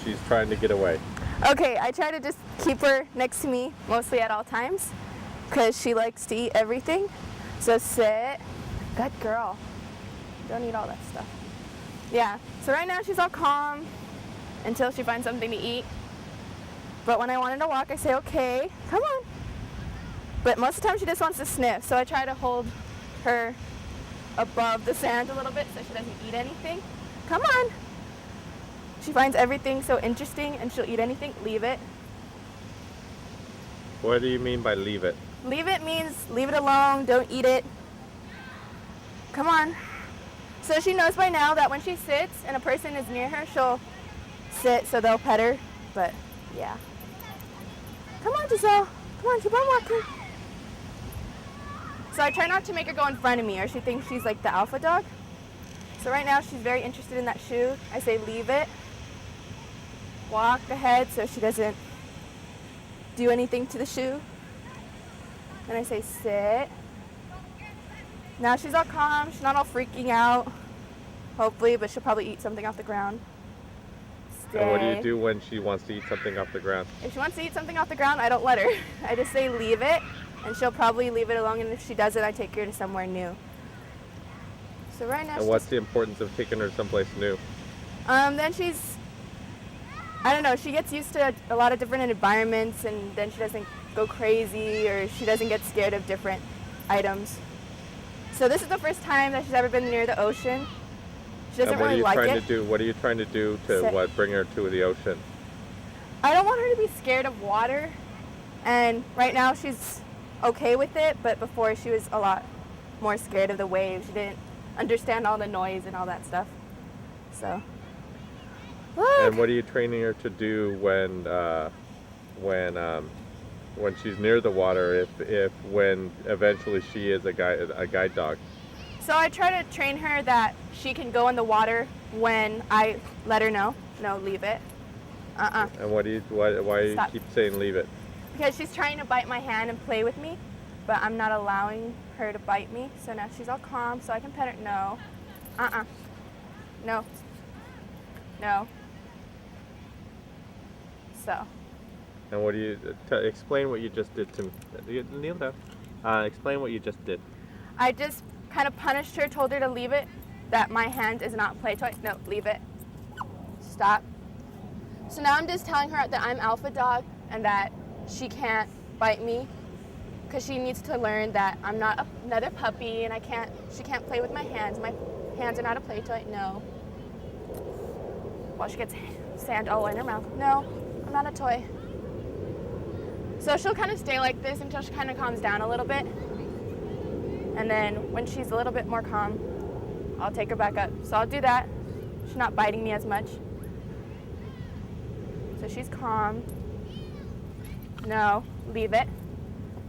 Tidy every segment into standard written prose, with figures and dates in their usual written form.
She's trying to get away. Okay, I try to just keep her next to me mostly at all times because she likes to eat everything. So sit. Good girl. Don't eat all that stuff. Yeah, so right now she's all calm until she finds something to eat. But when I want her to walk, I say, okay, come on. But most of the time she just wants to sniff, so I try to hold her above the sand a little bit so she doesn't eat anything. Come on. She finds everything so interesting and she'll eat anything. Leave it. What do you mean by leave it? Leave it means leave it alone, don't eat it. Come on. So she knows by now that when she sits and a person is near her, she'll sit so they'll pet her. But yeah. Come on, Giselle. Come on, keep on walking. So I try not to make her go in front of me or she thinks she's like the alpha dog. So right now she's very interested in that shoe. I say leave it. Walk ahead so she doesn't do anything to the shoe. And I say sit. Now she's all calm. She's not all freaking out. Hopefully, but she'll probably eat something off the ground. Stay. And what do you do when she wants to eat something off the ground? If she wants to eat something off the ground, I don't let her. I just say leave it, and she'll probably leave it alone, and if she doesn't, I take her to somewhere new. So right now And what's the importance of taking her someplace new? Then she's, I don't know, she gets used to a lot of different environments, and then she doesn't go crazy, or she doesn't get scared of different items. So this is the first time that she's ever been near the ocean. She doesn't really like it. What are you trying to do to bring her to the ocean? I don't want her to be scared of water, and right now she's okay with it, but before she was a lot more scared of the waves. She didn't understand all the noise and all that stuff. So, look. And what are you training her to do when she's near the water? When eventually she is a guide dog. So I try to train her that she can go in the water when I let her know. No, leave it. And why do you keep saying leave it? Because she's trying to bite my hand and play with me, but I'm not allowing her to bite me. So now she's all calm, so I can pet her. No. No. No. So. And what do you explain what you just did to me? Kneel down. Explain what you just did. I just kind of punished her, told her to leave it, that my hand is not play toy. No, leave it. Stop. So now I'm just telling her that I'm alpha dog and that she can't bite me because she needs to learn that I'm not another puppy and she can't play with my hands. My hands are not a play toy. No. Well, she gets sand all in her mouth. No, I'm not a toy. So she'll kind of stay like this until she kind of calms down a little bit. And then when she's a little bit more calm, I'll take her back up. So I'll do that. She's not biting me as much. So she's calm. No, leave it.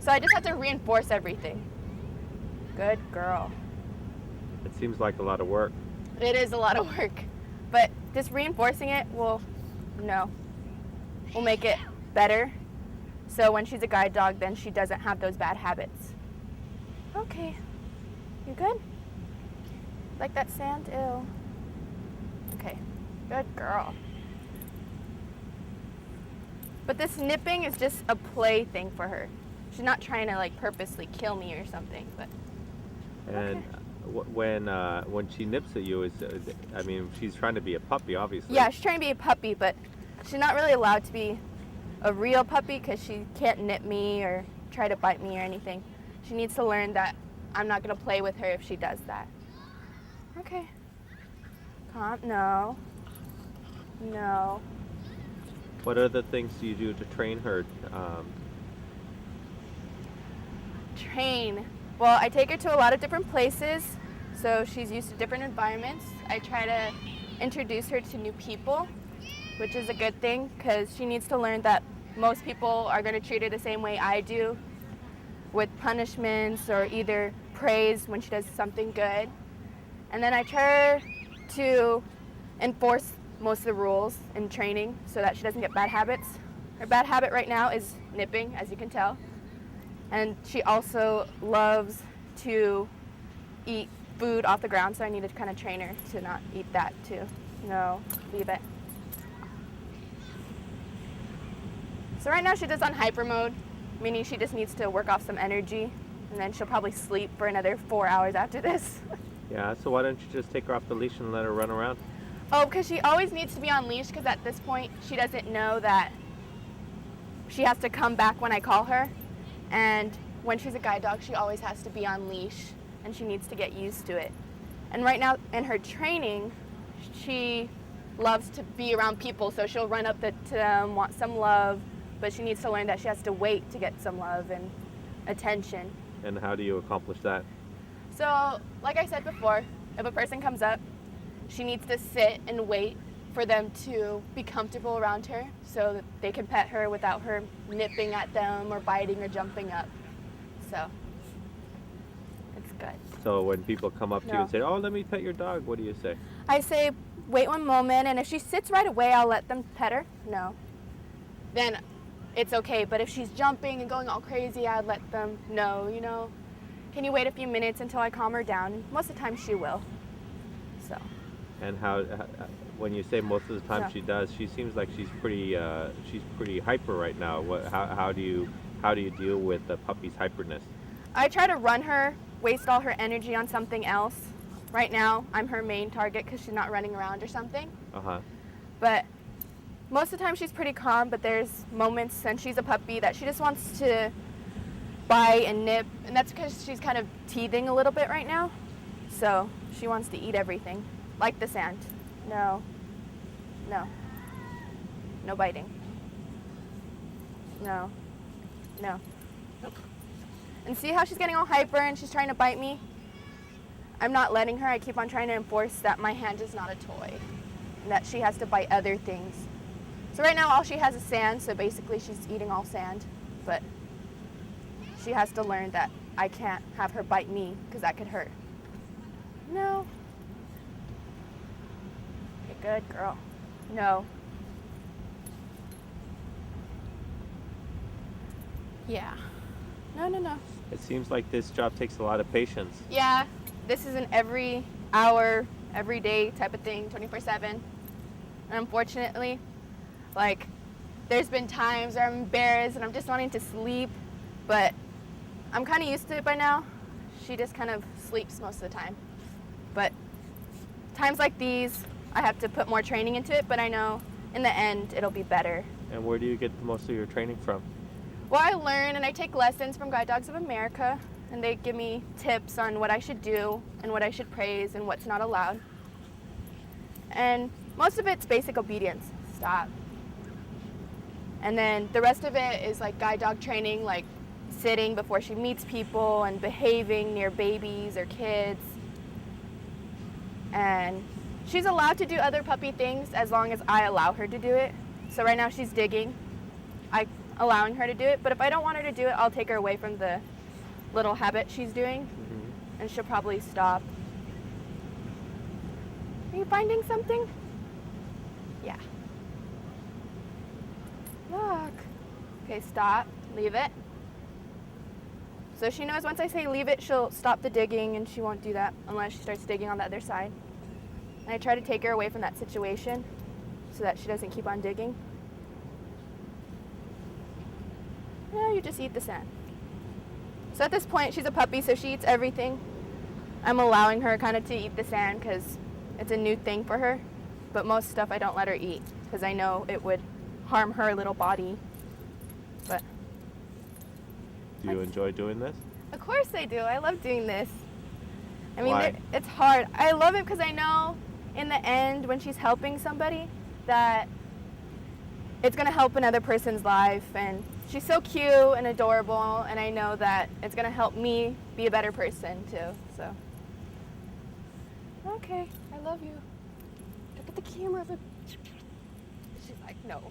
So I just have to reinforce everything. Good girl. It seems like a lot of work. It is a lot of work. But just reinforcing it will make it better. So when she's a guide dog, then she doesn't have those bad habits. Okay. You good? Like that sand? Ew. Okay. Good girl. But this nipping is just a play thing for her. She's not trying to like purposely kill me or something, but. And okay. When she nips at you, she's trying to be a puppy, obviously. Yeah, she's trying to be a puppy, but she's not really allowed to be a real puppy because she can't nip me or try to bite me or anything. She needs to learn that I'm not going to play with her if she does that. Okay. Calm. No. No. What other things do you do to train her? Train. Well, I take her to a lot of different places, so she's used to different environments. I try to introduce her to new people, which is a good thing because she needs to learn that most people are going to treat her the same way I do, with punishments or either praise when she does something good. And then I try to enforce most of the rules in training so that she doesn't get bad habits. Her bad habit right now is nipping, as you can tell. And she also loves to eat food off the ground, so I need to kind of train her to not eat that too. No, leave it. So right now she does on hyper mode, meaning she just needs to work off some energy, and then she'll probably sleep for another 4 hours after this. Yeah, so why don't you just take her off the leash and let her run around? Oh, because she always needs to be on leash, because at this point she doesn't know that she has to come back when I call her. And when she's a guide dog, she always has to be on leash, and she needs to get used to it. And right now in her training, she loves to be around people, so she'll run up to them, want some love, but she needs to learn that she has to wait to get some love and attention. And how do you accomplish that? So, like I said before, if a person comes up, she needs to sit and wait for them to be comfortable around her so that they can pet her without her nipping at them or biting or jumping up. So, it's good. So when people come up to you No. and say, "Oh, let me pet your dog," what do you say? I say, wait one moment, and if she sits right away, I'll let them pet her. No. Then it's okay, but if she's jumping and going all crazy, I'd let them know, can you wait a few minutes until I calm her down? And most of the time she will. So. And how when you say most of the time Yeah. she does, she seems like she's pretty hyper right now. How do you deal with the puppy's hyperness? I try to run her, waste all her energy on something else. Right now, I'm her main target because she's not running around or something. Uh-huh. But most of the time she's pretty calm, but there's moments, since she's a puppy, that she just wants to bite and nip, and that's because she's kind of teething a little bit right now. So she wants to eat everything, like the sand. No. No. No biting. No. No. And see how she's getting all hyper and she's trying to bite me? I'm not letting her. I keep on trying to enforce that my hand is not a toy and that she has to bite other things. So right now all she has is sand, so basically she's eating all sand, but she has to learn that I can't have her bite me because that could hurt. No. Okay, good girl. No. Yeah. No. It seems like this job takes a lot of patience. Yeah, this is an every hour, every day type of thing, 24/7. And unfortunately, there's been times where I'm embarrassed and I'm just wanting to sleep, but I'm kind of used to it by now. She just kind of sleeps most of the time. But times like these, I have to put more training into it, but I know in the end it'll be better. And where do you get most of your training from? Well, I learn and I take lessons from Guide Dogs of America, and they give me tips on what I should do and what I should praise and what's not allowed. And most of it's basic obedience. Stop. And then the rest of it is like guide dog training, like sitting before she meets people and behaving near babies or kids. And she's allowed to do other puppy things as long as I allow her to do it. So right now she's digging. I'm allowing her to do it, but if I don't want her to do it, I'll take her away from the little habit she's doing, and she'll probably stop. Are you finding something? Yeah. Look. Okay, stop. Leave it. So she knows once I say leave it, she'll stop the digging, and she won't do that unless she starts digging on the other side. And I try to take her away from that situation so that she doesn't keep on digging. No, you just eat the sand. So at this point, she's a puppy, so she eats everything. I'm allowing her kind of to eat the sand because it's a new thing for her. But most stuff I don't let her eat because I know it would harm her little body. But Do you enjoy doing this? of course I do. I love doing this. I mean, Why? it's hard. I love it because I know in the end, when she's helping somebody, that it's going to help another person's life. And she's so cute and adorable, and I know that it's going to help me be a better person too. So, okay, I love you. Look at the camera. Look. She's like, no.